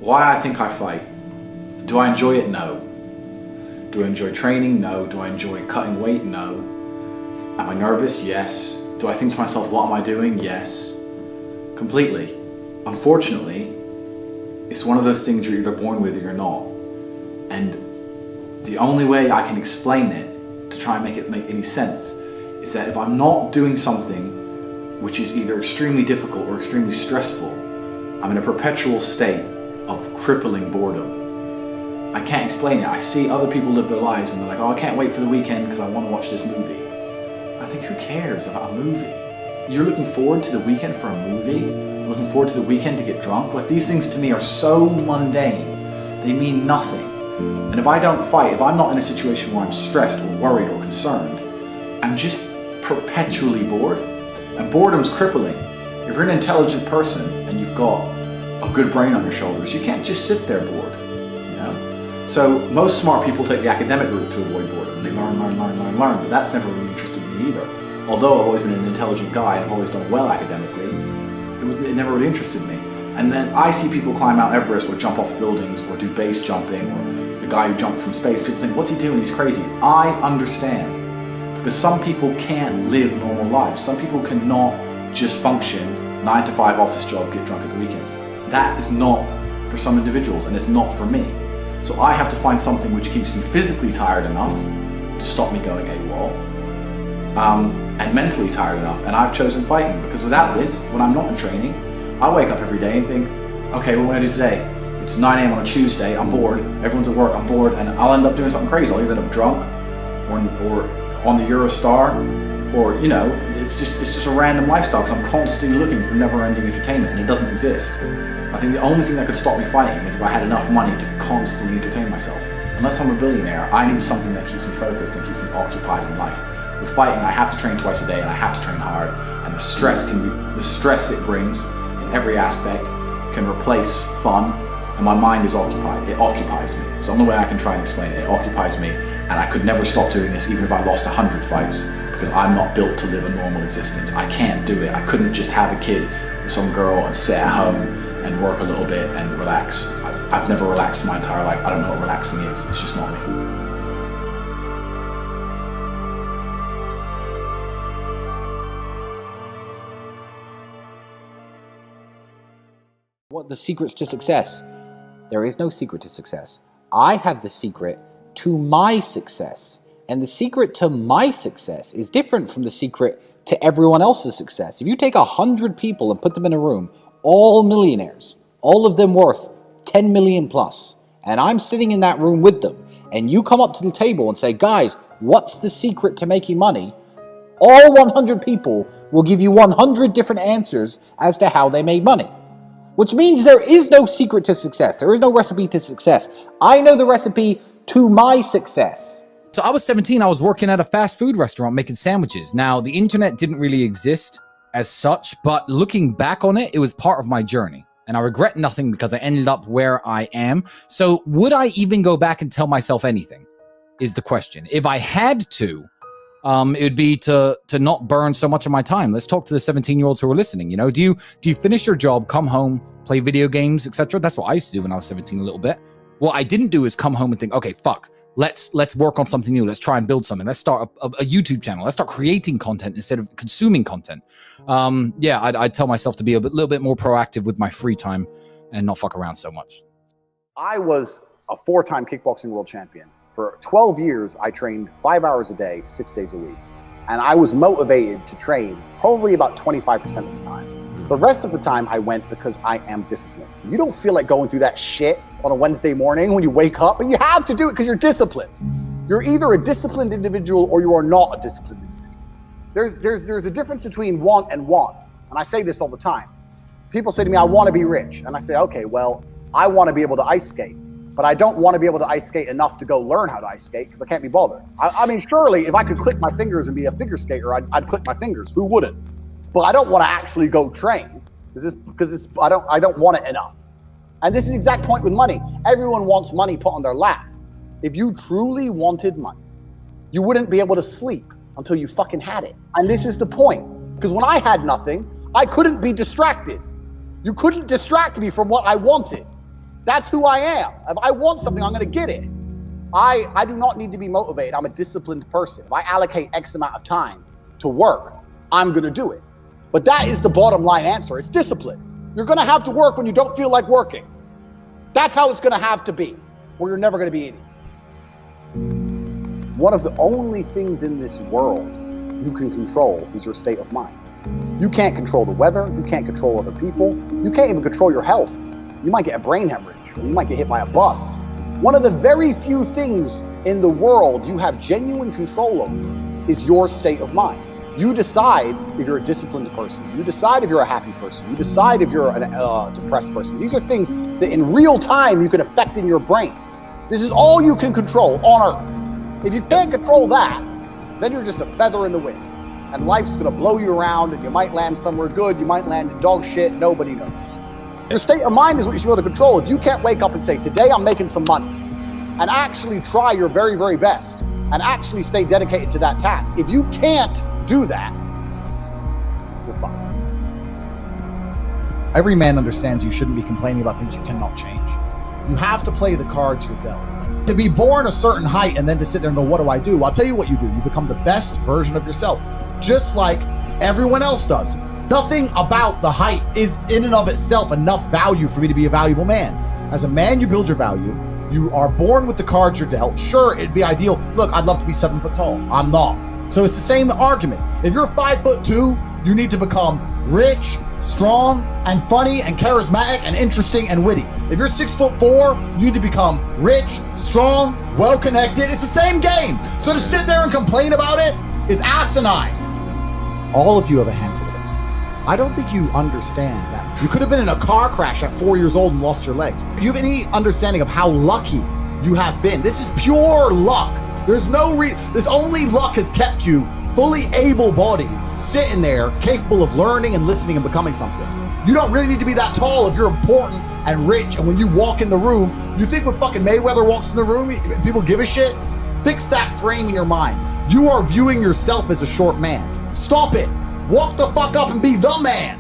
Why I think I fight. Do I enjoy it? No. Do I enjoy training? No. Do I enjoy cutting weight? No. Am I nervous? Yes. Do I think to myself, what am I doing? Yes. Completely. Unfortunately, it's one of those things you're either born with or you're not. And the only way I can explain it, to try and make it make any sense, is that if I'm not doing something which is either extremely difficult or extremely stressful, I'm in a perpetual state of crippling boredom. I can't explain it. I see other people live their lives and they're like, oh, I can't wait for the weekend because I want to watch this movie. I think, who cares about a movie? You're looking forward to the weekend for a movie? You're looking forward to the weekend to get drunk? Like, these things to me are so mundane. They mean nothing. And if I don't fight, if I'm not in a situation where I'm stressed or worried or concerned, I'm just perpetually bored. And boredom's crippling. If you're an intelligent person and you've got a good brain on your shoulders, you can't just sit there bored, you know? So most smart people take the academic route to avoid boredom. They learn, but that's never really interested me either. Although I've always been an intelligent guy and I've always done well academically, it never really interested me. And then I see people climb Mount Everest or jump off buildings or do base jumping, or the guy who jumped from space. People think, what's he doing? He's crazy. I understand. Because some people can't live normal lives. Some people cannot just function 9 to 5 office job, get drunk at the weekends. That is not for some individuals, and it's not for me. So I have to find something which keeps me physically tired enough to stop me going AWOL, and mentally tired enough. And I've chosen fighting, because without this, when I'm not in training, I wake up every day and think, okay, what am I gonna do today? It's 9 a.m. on a Tuesday, I'm bored, everyone's at work, I'm bored, and I'll end up doing something crazy. I'll either end up drunk or on the Eurostar, or, you know, it's just a random lifestyle, because I'm constantly looking for never-ending entertainment, and it doesn't exist. I think the only thing that could stop me fighting is if I had enough money to constantly entertain myself. Unless I'm a billionaire, I need something that keeps me focused and keeps me occupied in life. With fighting, I have to train twice a day, and I have to train hard, and the stress it brings in every aspect can replace fun, and my mind is occupied. It occupies me. It's the only way I can try and explain it. It occupies me, and I could never stop doing this even if I lost 100 fights, because I'm not built to live a normal existence. I can't do it. I couldn't just have a kid with some girl and sit at home and work a little bit and relax. I've never relaxed my entire life. I don't know what relaxing is. It's just not me. What the secrets to success? There is no secret to success. I have the secret to my success. And the secret to my success is different from the secret to everyone else's success. If you take 100 people and put them in a room, all millionaires, all of them worth 10 million plus, and I'm sitting in that room with them, and you come up to the table and say, guys, what's the secret to making money? All 100 people will give you 100 different answers as to how they made money. Which means there is no secret to success. There is no recipe to success. I know the recipe to my success. So I was 17, I was working at a fast food restaurant making sandwiches. Now, the internet didn't really exist as such, but looking back on it, it was part of my journey. And I regret nothing because I ended up where I am. So would I even go back and tell myself anything is the question. If I had to, it would be to not burn so much of my time. Let's talk to the 17-year-olds who are listening. You know, do you finish your job, come home, play video games, etc.? That's what I used to do when I was 17 a little bit. What I didn't do is come home and think, okay, fuck, let's work on something new. Let's try and build something. Let's start a YouTube channel. Let's start creating content instead of consuming content. I'd tell myself to be a little bit more proactive with my free time and not fuck around so much. I was a 4-time kickboxing world champion. For 12 years, I trained 5 hours a day, 6 days a week. And I was motivated to train probably about 25% of the time. The rest of the time I went because I am disciplined. You don't feel like going through that shit on a Wednesday morning when you wake up, but you have to do it because you're disciplined. You're either a disciplined individual or you are not a disciplined individual. There's a difference between want and want. And I say this all the time. People say to me, I want to be rich. And I say, okay, well, I want to be able to ice skate. But I don't want to be able to ice skate enough to go learn how to ice skate because I can't be bothered. I mean, surely if I could click my fingers and be a figure skater, I'd click my fingers. Who wouldn't? But I don't want to actually go train because I don't want it enough. And this is the exact point with money. Everyone wants money put on their lap. If you truly wanted money, you wouldn't be able to sleep until you fucking had it. And this is the point. Because when I had nothing, I couldn't be distracted. You couldn't distract me from what I wanted. That's who I am. If I want something, I'm going to get it. I do not need to be motivated. I'm a disciplined person. If I allocate X amount of time to work, I'm going to do it. But that is the bottom line answer. It's discipline. You're going to have to work when you don't feel like working. That's how it's going to have to be, or you're never going to be any. One of the only things in this world you can control is your state of mind. You can't control the weather. You can't control other people. You can't even control your health. You might get a brain hemorrhage, or you might get hit by a bus. One of the very few things in the world you have genuine control over is your state of mind. You decide if you're a disciplined person. You decide if you're a happy person. You decide if you're a depressed person. These are things that in real time you can affect in your brain. This is all you can control on Earth. If you can't control that, then you're just a feather in the wind. And life's gonna blow you around, and you might land somewhere good, you might land in dog shit, nobody knows. Your state of mind is what you should be able to control. If you can't wake up and say, today I'm making some money, and actually try your very, very best, and actually stay dedicated to that task. If you can't do that, you're fucked. Every man understands you shouldn't be complaining about things you cannot change. You have to play the cards you're dealt. To be born a certain height and then to sit there and go, what do I do? I'll tell you what you do. You become the best version of yourself, just like everyone else does. Nothing about the height is in and of itself enough value for me to be a valuable man. As a man, you build your value. You are born with the cards you're dealt. Sure, it'd be ideal. Look, I'd love to be 7 foot tall. I'm not. So it's the same argument. If you're 5'2", you need to become rich, strong, and funny, and charismatic, and interesting, and witty. If you're 6'4", you need to become rich, strong, well-connected. It's the same game. So to sit there and complain about it is asinine. All of you have a handful of aces. I don't think you understand that. You could have been in a car crash at 4 years old and lost your legs. Do you have any understanding of how lucky you have been? This is pure luck. There's no this only luck has kept you fully able-bodied, sitting there, capable of learning and listening and becoming something. You don't really need to be that tall if you're important and rich, and when you walk in the room, you think when fucking Mayweather walks in the room, people give a shit? Fix that frame in your mind. You are viewing yourself as a short man. Stop it. Walk the fuck up and be the man.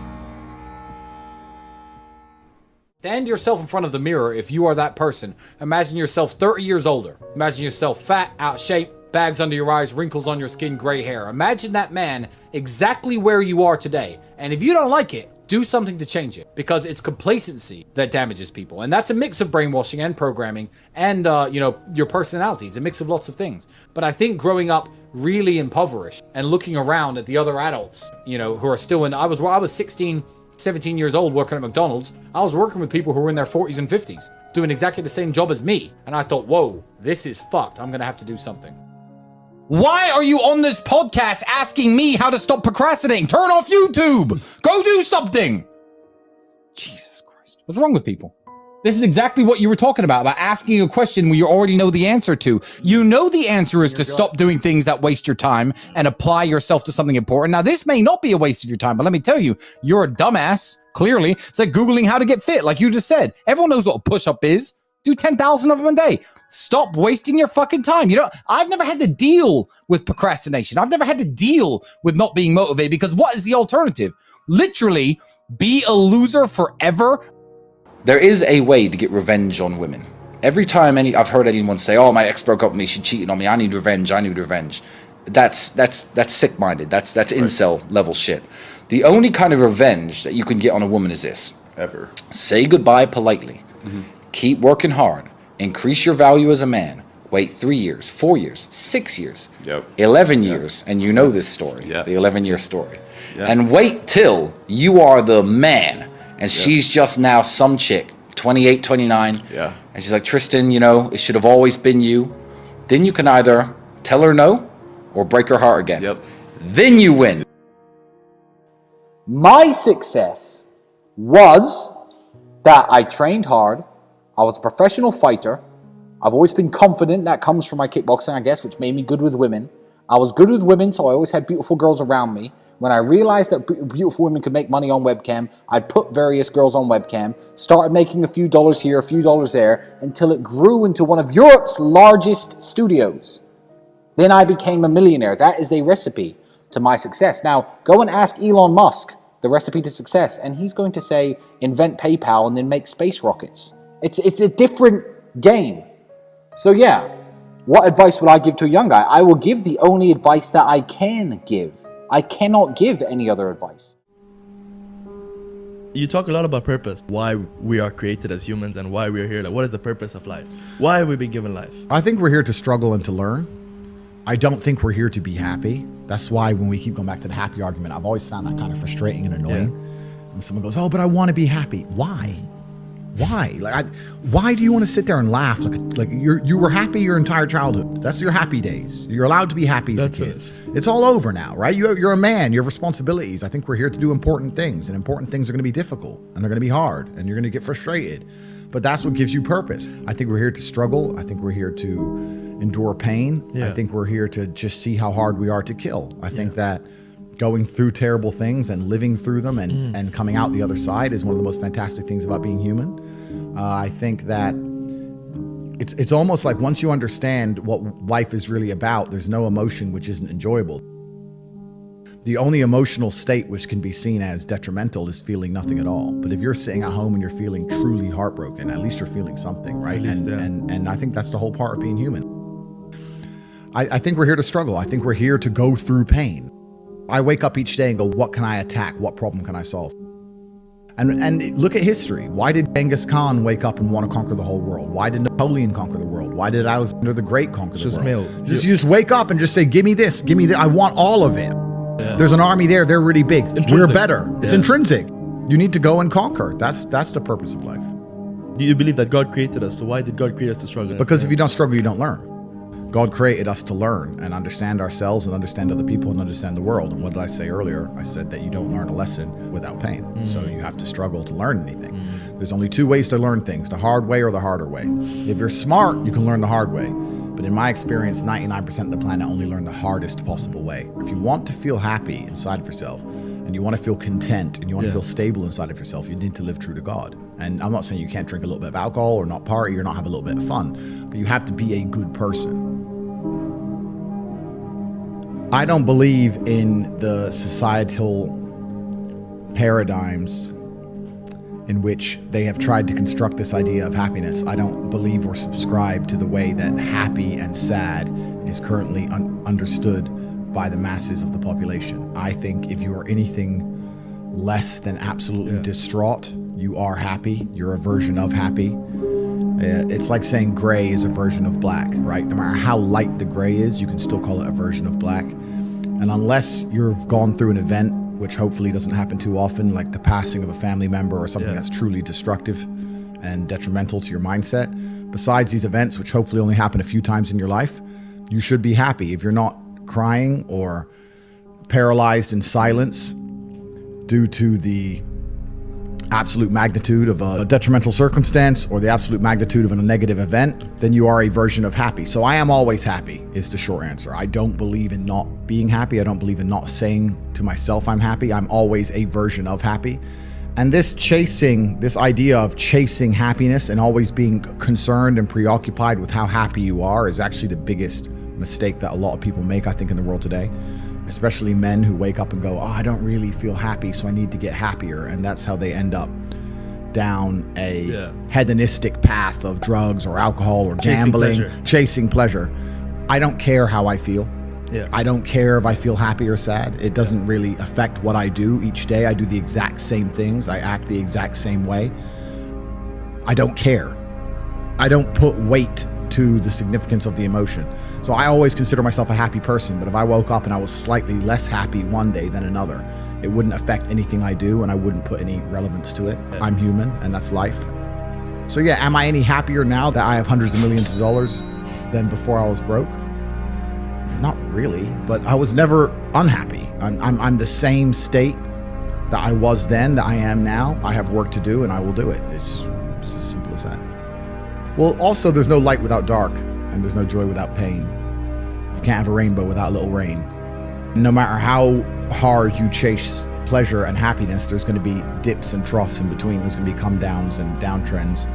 Stand yourself in front of the mirror if you are that person. Imagine yourself 30 years older. Imagine yourself fat, out of shape, bags under your eyes, wrinkles on your skin, gray hair. Imagine that man exactly where you are today. And if you don't like it, do something to change it, because it's complacency that damages people. And that's a mix of brainwashing and programming and, your personality. It's a mix of lots of things. But I think growing up really impoverished and looking around at the other adults, who are still I was 16, 17 years old working at McDonald's. I was working with people who were in their 40s and 50s doing exactly the same job as me. And I thought, whoa, this is fucked. I'm going to have to do something. Why are you on this podcast asking me how to stop procrastinating? Turn off YouTube. Go do something. Jesus Christ. What's wrong with people? This is exactly what you were talking about asking a question where you already know the answer to. You know the answer is to stop doing things that waste your time and apply yourself to something important. Now, this may not be a waste of your time, but let me tell you, you're a dumbass, clearly. It's like Googling how to get fit, like you just said. Everyone knows what a push-up is. Do 10,000 of them a day. Stop wasting your fucking time. I've never had to deal with procrastination. I've never had to deal with not being motivated, because what is the alternative? Literally, be a loser forever. There is a way to get revenge on women. Every time I've heard anyone say, "Oh, my ex broke up with me, she cheated on me, I need revenge, I need revenge." That's sick-minded. That's incel level shit. The only kind of revenge that you can get on a woman is this. Ever. Say goodbye politely. Mm-hmm. Keep working hard. Increase your value as a man. Wait 3 years, 4 years, 6 years, 11 years, and you know this story, the 11-year story. And wait till you are the man. And she's just now some chick, 28, 29. Yeah. And she's like, Tristan, it should have always been you. Then you can either tell her no or break her heart again. Yep. Then you win. My success was that I trained hard. I was a professional fighter. I've always been confident. That comes from my kickboxing, I guess, which made me good with women. I was good with women, so I always had beautiful girls around me. When I realized that beautiful women could make money on webcam, I'd put various girls on webcam, started making a few dollars here, a few dollars there, until it grew into one of Europe's largest studios. Then I became a millionaire. That is the recipe to my success. Now, go and ask Elon Musk the recipe to success, and he's going to say, invent PayPal and then make space rockets. It's a different game. So yeah, what advice would I give to a young guy? I will give the only advice that I can give. I cannot give any other advice. You talk a lot about purpose, why we are created as humans and why we are here. Like, what is the purpose of life? Why have we been given life? I think we're here to struggle and to learn. I don't think we're here to be happy. That's why when we keep going back to the happy argument, I've always found that kind of frustrating and annoying. When someone goes, oh, but I want to be happy. Why? Why? Why do you want to sit there and laugh like you were happy your entire childhood? That's your happy days. You're allowed to be happy as a kid. Finished. It's all over now, right? You're a man. You have responsibilities. I think we're here to do important things, and important things are going to be difficult, and they're going to be hard, and you're going to get frustrated. But that's what gives you purpose. I think we're here to struggle. I think we're here to endure pain. Yeah. I think we're here to just see how hard we are to kill. I think that going through terrible things and living through them and coming out the other side is one of the most fantastic things about being human. I think that it's almost like once you understand what life is really about, there's no emotion which isn't enjoyable. The only emotional state which can be seen as detrimental is feeling nothing at all. But if you're sitting at home and you're feeling truly heartbroken, at least you're feeling something, right? And I think that's the whole part of being human. I think we're here to struggle. I think we're here to go through pain. I wake up each day and go, what can I attack? What problem can I solve? And look at history. Why did Genghis Khan wake up and want to conquer the whole world? Why did Napoleon conquer the world? Why did Alexander the Great conquer the world? You just wake up and just say, give me this, give me that. I want all of it. Yeah. There's an army there. They're really big. We're better. It's intrinsic. You need to go and conquer. That's the purpose of life. Do you believe that God created us? So why did God create us to struggle? Because if you don't struggle, you don't learn. God created us to learn and understand ourselves and understand other people and understand the world. And what did I say earlier? I said that you don't learn a lesson without pain. So you have to struggle to learn anything. There's only two ways to learn things, the hard way or the harder way. If you're smart, you can learn the hard way. But in my experience, 99% of the planet only learn the hardest possible way. If you want to feel happy inside of yourself, and you want to feel content, and you want to feel stable inside of yourself, you need to live true to God. And I'm not saying you can't drink a little bit of alcohol or not party or not have a little bit of fun, but you have to be a good person. I don't believe in the societal paradigms in which they have tried to construct this idea of happiness. I don't believe or subscribe to the way that happy and sad is currently understood by the masses of the population. I think if you are anything less than absolutely distraught, you are happy. You're a version of happy. It's like saying gray is a version of black, right? No matter how light the gray is, you can still call it a version of black. And unless you've gone through an event, which hopefully doesn't happen too often, like the passing of a family member or something that's truly destructive and detrimental to your mindset, besides these events, which hopefully only happen a few times in your life, you should be happy. If you're not crying or paralyzed in silence due to the absolute magnitude of a detrimental circumstance or the absolute magnitude of a negative event, then you are a version of happy. So I am always happy is the short answer. I don't believe in not being happy. I don't believe in not saying to myself I'm happy. I'm always a version of happy. And this idea of chasing happiness and always being concerned and preoccupied with how happy you are is actually the biggest mistake that a lot of people make, I think, in the world today. Especially men who wake up and go, oh, I don't really feel happy, so I need to get happier. And that's how they end up down a hedonistic path of drugs or alcohol or gambling, chasing pleasure. I don't care how I feel. I don't care if I feel happy or sad. It doesn't really affect what I do each day. I do the exact same things. I act the exact same way. I don't care. I don't put weight to the significance of the emotion. So I always consider myself a happy person, but if I woke up and I was slightly less happy one day than another, it wouldn't affect anything I do and I wouldn't put any relevance to it. I'm human and that's life. So yeah, am I any happier now that I have hundreds of millions of dollars than before I was broke? Not really, but I was never unhappy. I'm the same state that I was then that I am now. I have work to do and I will do it. It's as simple as that. Well, also, there's no light without dark, and there's no joy without pain. You can't have a rainbow without a little rain. No matter how hard you chase pleasure and happiness, there's going to be dips and troughs in between. There's going to be come downs and downtrends,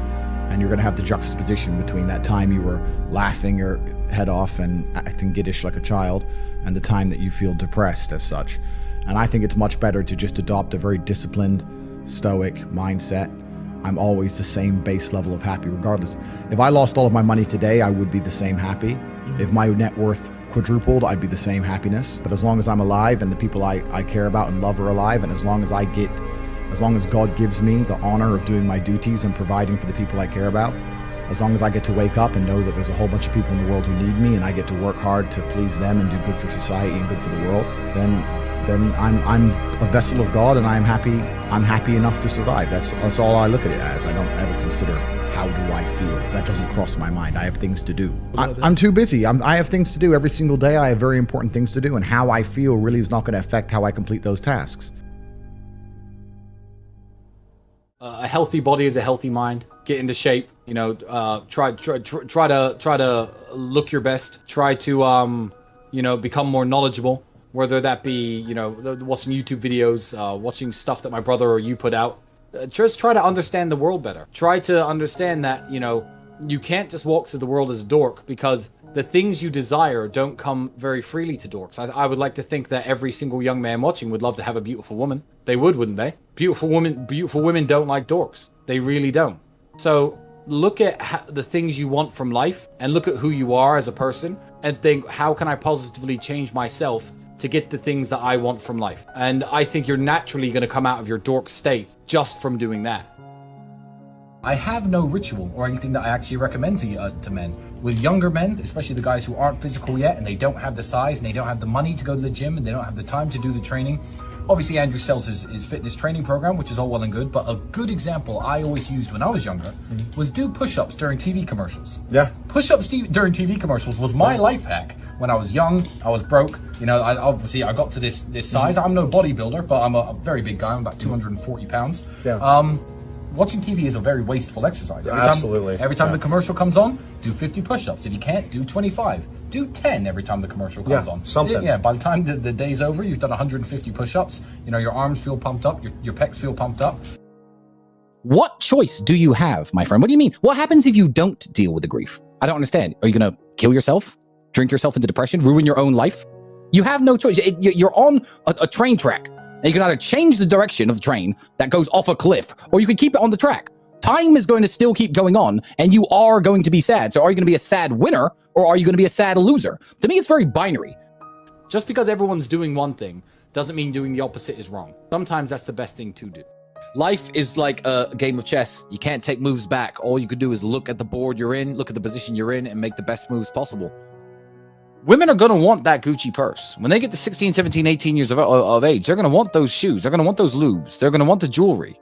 and you're going to have the juxtaposition between that time you were laughing your head off and acting giddish like a child, and the time that you feel depressed as such. And I think it's much better to just adopt a very disciplined, stoic mindset. I'm always the same base level of happy regardless. If I lost all of my money today, I would be the same happy. If my net worth quadrupled, I'd be the same happiness. But as long as I'm alive and the people I care about and love are alive, and as long as God gives me the honor of doing my duties and providing for the people I care about, as long as I get to wake up and know that there's a whole bunch of people in the world who need me and I get to work hard to please them and do good for society and good for the world, then I'm a vessel of God, and I'm happy enough to survive. That's all I look at it as. I don't ever consider how do I feel. That doesn't cross my mind. I have things to do. I'm too busy. I have things to do every single day. I have very important things to do, and how I feel really is not going to affect how I complete those tasks. A healthy body is a healthy mind. Get into shape. You know, try to look your best. Try to become more knowledgeable. Whether that be watching YouTube videos, watching stuff that my brother or you put out. Just try to understand the world better. Try to understand that you can't just walk through the world as a dork, because the things you desire don't come very freely to dorks. I would like to think that every single young man watching would love to have a beautiful woman. They would, wouldn't they? Beautiful women don't like dorks. They really don't. So look at the things you want from life, and look at who you are as a person, and think, how can I positively change myself to get the things that I want from life? And I think you're naturally going to come out of your dork state just from doing that. I have no ritual or anything that I actually recommend to men. With younger men, especially the guys who aren't physical yet, and they don't have the size, and they don't have the money to go to the gym, and they don't have the time to do the training. Obviously, Andrew sells his fitness training program, which is all well and good, but a good example I always used when I was younger was do push-ups during TV commercials. Yeah. Push-ups during TV commercials was my life hack. When I was young, I was broke. I got to this size. I'm no bodybuilder, but I'm a very big guy. I'm about 240 pounds. Yeah. Watching TV is a very wasteful exercise. Every time the commercial comes on, do 50 push-ups. If you can't, do 25. Do 10 every time the commercial comes on. Something. Yeah, by the time the day's over, you've done 150 push-ups. Your arms feel pumped up, your pecs feel pumped up. What choice do you have, my friend? What do you mean? What happens if you don't deal with the grief? I don't understand. Are you going to kill yourself? Drink yourself into depression? Ruin your own life? You have no choice. You're on a train track. And you can either change the direction of the train that goes off a cliff, or you can keep it on the track. Time is going to still keep going on, and you are going to be sad. So are you going to be a sad winner, or are you going to be a sad loser? To me, it's very binary. Just because everyone's doing one thing doesn't mean doing the opposite is wrong. Sometimes that's the best thing to do. Life is like a game of chess. You can't take moves back. All you could do is look at the board you're in, look at the position you're in, and make the best moves possible. Women are going to want that Gucci purse. When they get to 16, 17, 18 years of age, they're going to want those shoes. They're going to want those lubes. They're going to want the jewelry.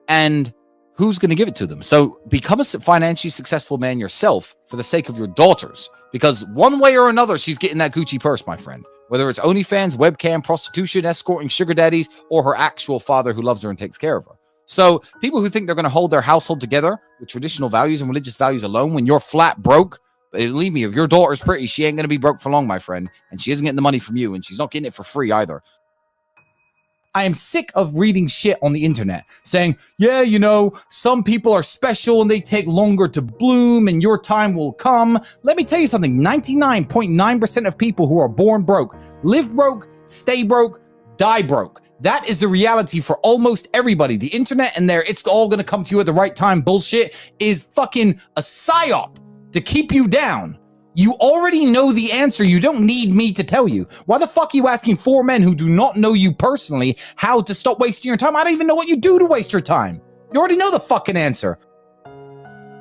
And who's going to give it to them? So become a financially successful man yourself for the sake of your daughters. Because one way or another, she's getting that Gucci purse, my friend. Whether it's OnlyFans, webcam, prostitution, escorting, sugar daddies, or her actual father who loves her and takes care of her. So people who think they're going to hold their household together with traditional values and religious values alone when you're flat broke, believe me, if your daughter's pretty, she ain't going to be broke for long, my friend. And she isn't getting the money from you, and she's not getting it for free either. I am sick of reading shit on the internet saying, yeah, some people are special and they take longer to bloom and your time will come. Let me tell you something. 99.9% of people who are born broke, live broke, stay broke, die broke. That is the reality for almost everybody. The internet and it's all going to come to you at the right time bullshit is fucking a psyop to keep you down. You already know the answer. You don't need me to tell you. Why the fuck are you asking 4 men who do not know you personally how to stop wasting your time? I don't even know what you do to waste your time. You already know the fucking answer.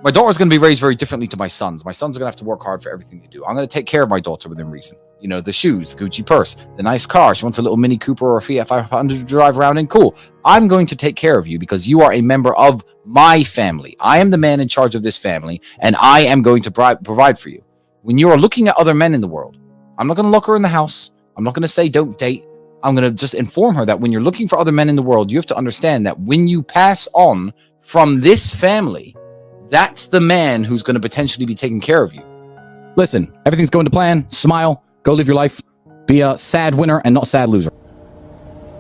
My daughter's going to be raised very differently to my sons. My sons are going to have to work hard for everything they do. I'm going to take care of my daughter within reason. The shoes, the Gucci purse, the nice car. She wants a little Mini Cooper or a Fiat 500 to drive around in. Cool. I'm going to take care of you because you are a member of my family. I am the man in charge of this family, and I am going to provide for you. When you are looking at other men in the world, I'm not going to lock her in the house. I'm not going to say don't date. I'm going to just inform her that when you're looking for other men in the world, you have to understand that when you pass on from this family, that's the man who's going to potentially be taking care of you. Listen, everything's going to plan. Smile. Go live your life. Be a sad winner and not a sad loser.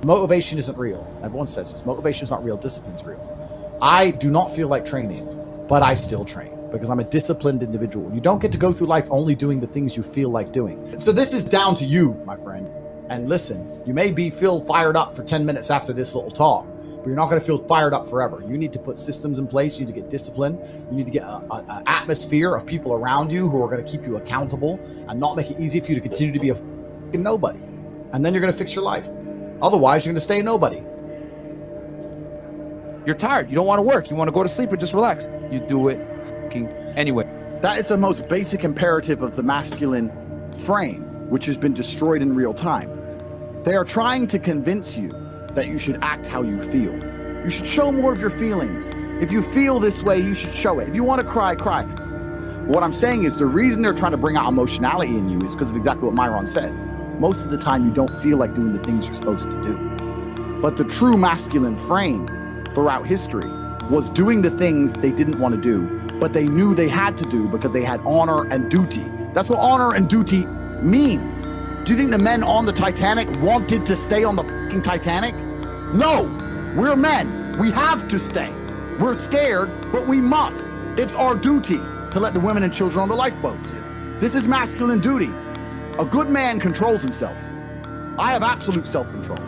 Motivation isn't real. Everyone says this. Motivation is not real. Discipline's real. I do not feel like training, but I still train because I'm a disciplined individual. You don't get to go through life only doing the things you feel like doing. So this is down to you, my friend. And listen, you may feel fired up for 10 minutes after this little talk, but you're not going to feel fired up forever. You need to put systems in place. You need to get discipline. You need to get an atmosphere of people around you who are going to keep you accountable and not make it easy for you to continue to be a fucking nobody. And then you're going to fix your life. Otherwise, you're going to stay a nobody. You're tired. You don't want to work. You want to go to sleep and just relax. You do it fucking anyway. That is the most basic imperative of the masculine frame, which has been destroyed in real time. They are trying to convince you that you should act how you feel. You should show more of your feelings. If you feel this way, you should show it. If you want to cry, cry. What I'm saying is the reason they're trying to bring out emotionality in you is because of exactly what Myron said. Most of the time, you don't feel like doing the things you're supposed to do. But the true masculine frame throughout history was doing the things they didn't want to do, but they knew they had to do because they had honor and duty. That's what honor and duty means. Do you think the men on the Titanic wanted to stay on the fucking Titanic? No, we're men. We have to stay. We're scared, but we must. It's our duty to let the women and children on the lifeboats. This is masculine duty. A good man controls himself. I have absolute self-control.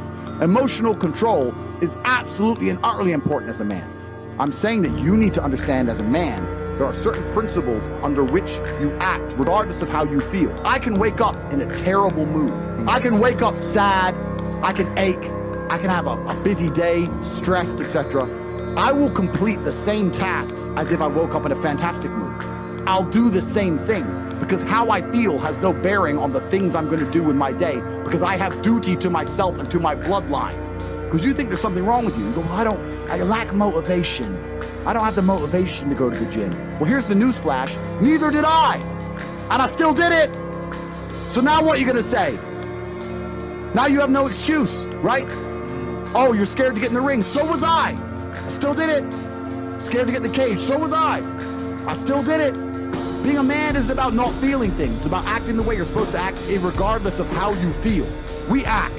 Emotional control is absolutely and utterly important as a man. I'm saying that you need to understand as a man, there are certain principles under which you act, regardless of how you feel. I can wake up in a terrible mood. I can wake up sad. I can ache. I can have a busy day, stressed, etc. I will complete the same tasks as if I woke up in a fantastic mood. I'll do the same things because how I feel has no bearing on the things I'm going to do in my day because I have duty to myself and to my bloodline. Because you think there's something wrong with you. You go, well, I lack motivation. I don't have the motivation to go to the gym. Well, here's the news flash. Neither did I. And I still did it. So now what are you going to say? Now you have no excuse, right? Oh, you're scared to get in the ring. So was I. I still did it. Scared to get in the cage. So was I. I still did it. Being a man isn't about not feeling things. It's about acting the way you're supposed to act regardless of how you feel. We act.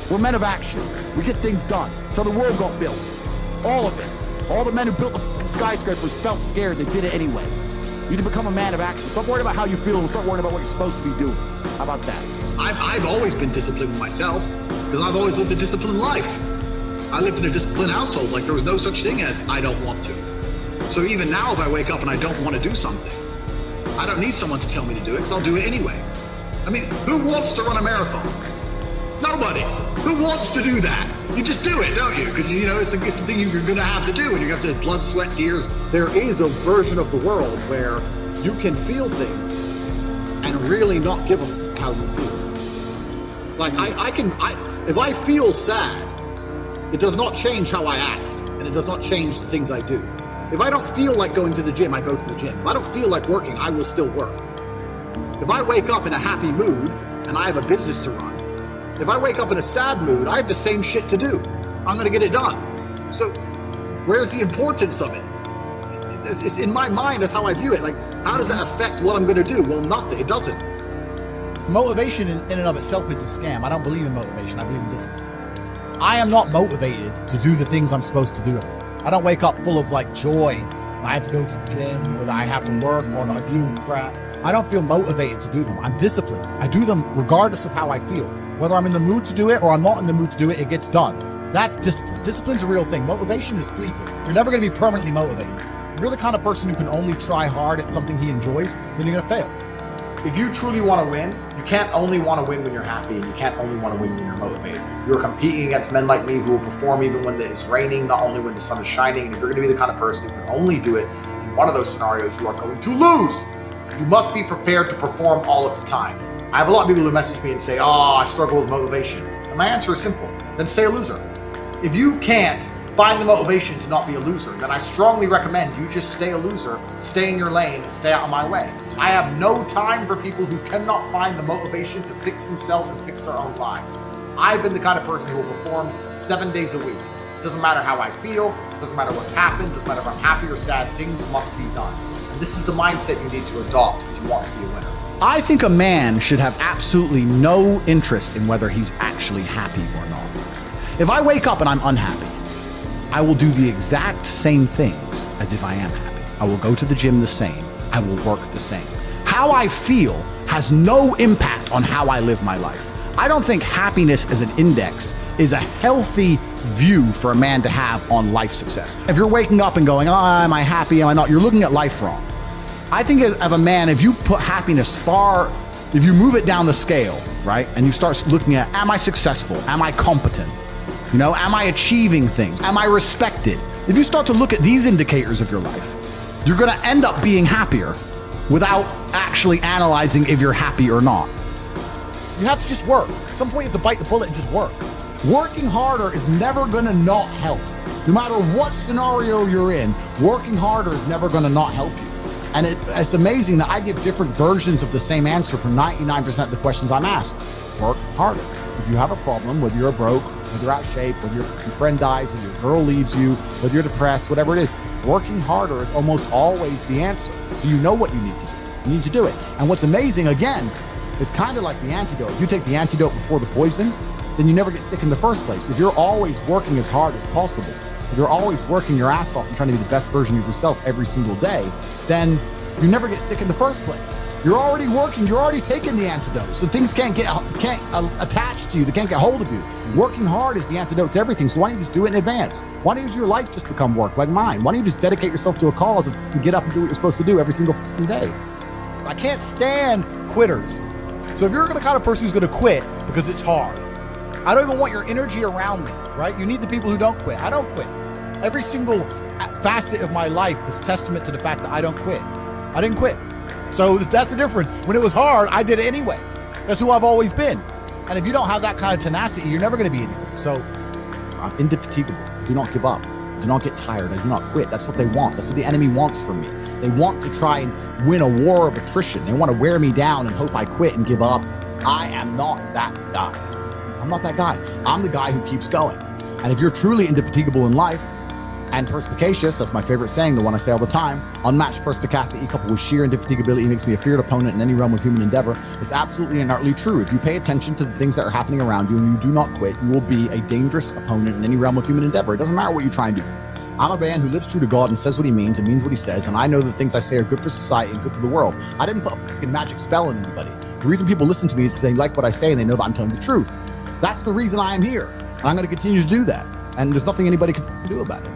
We're men of action. We get things done. So the world got built. All of it. All the men who built the skyscrapers felt scared. They did it anyway. You need to become a man of action. Stop worrying about how you feel and start worrying about what you're supposed to be doing. How about that? I've always been disciplined with myself because I've always lived a disciplined life. I lived in a disciplined household. Like there was no such thing as I don't want to. So even now if I wake up and I don't want to do something, I don't need someone to tell me to do it because I'll do it anyway. I mean, who wants to run a marathon? Nobody. Who wants to do that? You just do it, don't you? Because, you know, it's the thing you're going to have to do, and you have to blood, sweat, tears. There is a version of the world where you can feel things and really not give a f*** how you feel. Like, if I feel sad, it does not change how I act, and it does not change the things I do. If I don't feel like going to the gym, I go to the gym. If I don't feel like working, I will still work. If I wake up in a happy mood and I have a business to run, if I wake up in a sad mood, I have the same shit to do. I'm gonna get it done. So where's the importance of it? It's in my mind, that's how I view it. Like, how does that affect what I'm gonna do? Well, nothing, it doesn't. Motivation in and of itself is a scam. I don't believe in motivation, I believe in discipline. I am not motivated to do the things I'm supposed to do. I don't wake up full of like joy. I have to go to the gym, or that I have to work, or not deal with crap. I don't feel motivated to do them. I'm disciplined. I do them regardless of how I feel. Whether I'm in the mood to do it or I'm not in the mood to do it, it gets done. That's discipline. Discipline's a real thing. Motivation is fleeting. You're never going to be permanently motivated. If you're the kind of person who can only try hard at something he enjoys, then you're going to fail. If you truly want to win, you can't only want to win when you're happy, and you can't only want to win when you're motivated. You're competing against men like me who will perform even when it's raining, not only when the sun is shining. And if you're going to be the kind of person who can only do it in one of those scenarios, you are going to lose. You must be prepared to perform all of the time. I have a lot of people who message me and say, oh, I struggle with motivation. And my answer is simple. Then stay a loser. If you can't find the motivation to not be a loser, then I strongly recommend you just stay a loser, stay in your lane, and stay out of my way. I have no time for people who cannot find the motivation to fix themselves and fix their own lives. I've been the kind of person who will perform 7 days a week. It doesn't matter how I feel, it doesn't matter what's happened, it doesn't matter if I'm happy or sad, things must be done. And this is the mindset you need to adopt if you want to be a winner. I think a man should have absolutely no interest in whether he's actually happy or not. If I wake up and I'm unhappy, I will do the exact same things as if I am happy. I will go to the gym the same. I will work the same. How I feel has no impact on how I live my life. I don't think happiness as an index is a healthy view for a man to have on life success. If you're waking up and going, oh, am I happy, am I not? You're looking at life wrong. I think of a man, if you put happiness if you move it down the scale, right? And you start looking at, am I successful? Am I competent? You know, am I achieving things? Am I respected? If you start to look at these indicators of your life, you're gonna end up being happier without actually analyzing if you're happy or not. You have to just work. At some point you have to bite the bullet and just work. Working harder is never gonna not help. No matter what scenario you're in, working harder is never gonna not help you. And it's amazing that I give different versions of the same answer for 99% of the questions I'm asked. Work harder. If you have a problem, whether you're broke, whether you're out of shape, whether your friend dies, whether your girl leaves you, whether you're depressed, whatever it is, working harder is almost always the answer. So you know what you need to do. You need to do it. And what's amazing, again, is kind of like the antidote. If you take the antidote before the poison, then you never get sick in the first place. If you're always working as hard as possible, if you're always working your ass off and trying to be the best version of yourself every single day, then you never get sick in the first place. You're already working, you're already taking the antidote. So things can't attach to you, they can't get hold of you. Working hard is the antidote to everything. So why don't you just do it in advance? Why don't your life just become work like mine? Why don't you just dedicate yourself to a cause and get up and do what you're supposed to do every single day? I can't stand quitters. So if you're the kind of person who's gonna quit because it's hard, I don't even want your energy around me, right? You need the people who don't quit. I don't quit. Every single facet of my life is testament to the fact that I don't quit. I didn't quit. So that's the difference. When it was hard, I did it anyway. That's who I've always been. And if you don't have that kind of tenacity, you're never gonna be anything. So I'm indefatigable. I do not give up. I do not get tired. I do not quit. That's what they want. That's what the enemy wants from me. They want to try and win a war of attrition. They want to wear me down and hope I quit and give up. I am not that guy. I'm not that guy. I'm the guy who keeps going. And if you're truly indefatigable in life and perspicacious, that's my favorite saying, the one I say all the time, unmatched perspicacity coupled with sheer indefatigability makes me a feared opponent in any realm of human endeavor. It's absolutely and utterly true. If you pay attention to the things that are happening around you and you do not quit, you will be a dangerous opponent in any realm of human endeavor. It doesn't matter what you try and do. I'm a man who lives true to God and says what he means and means what he says, and I know the things I say are good for society and good for the world. I didn't put a fucking magic spell on anybody. The reason people listen to me is because they like what I say and they know that I'm telling the truth. That's the reason I am here, and I'm going to continue to do that, and there's nothing anybody can do about it.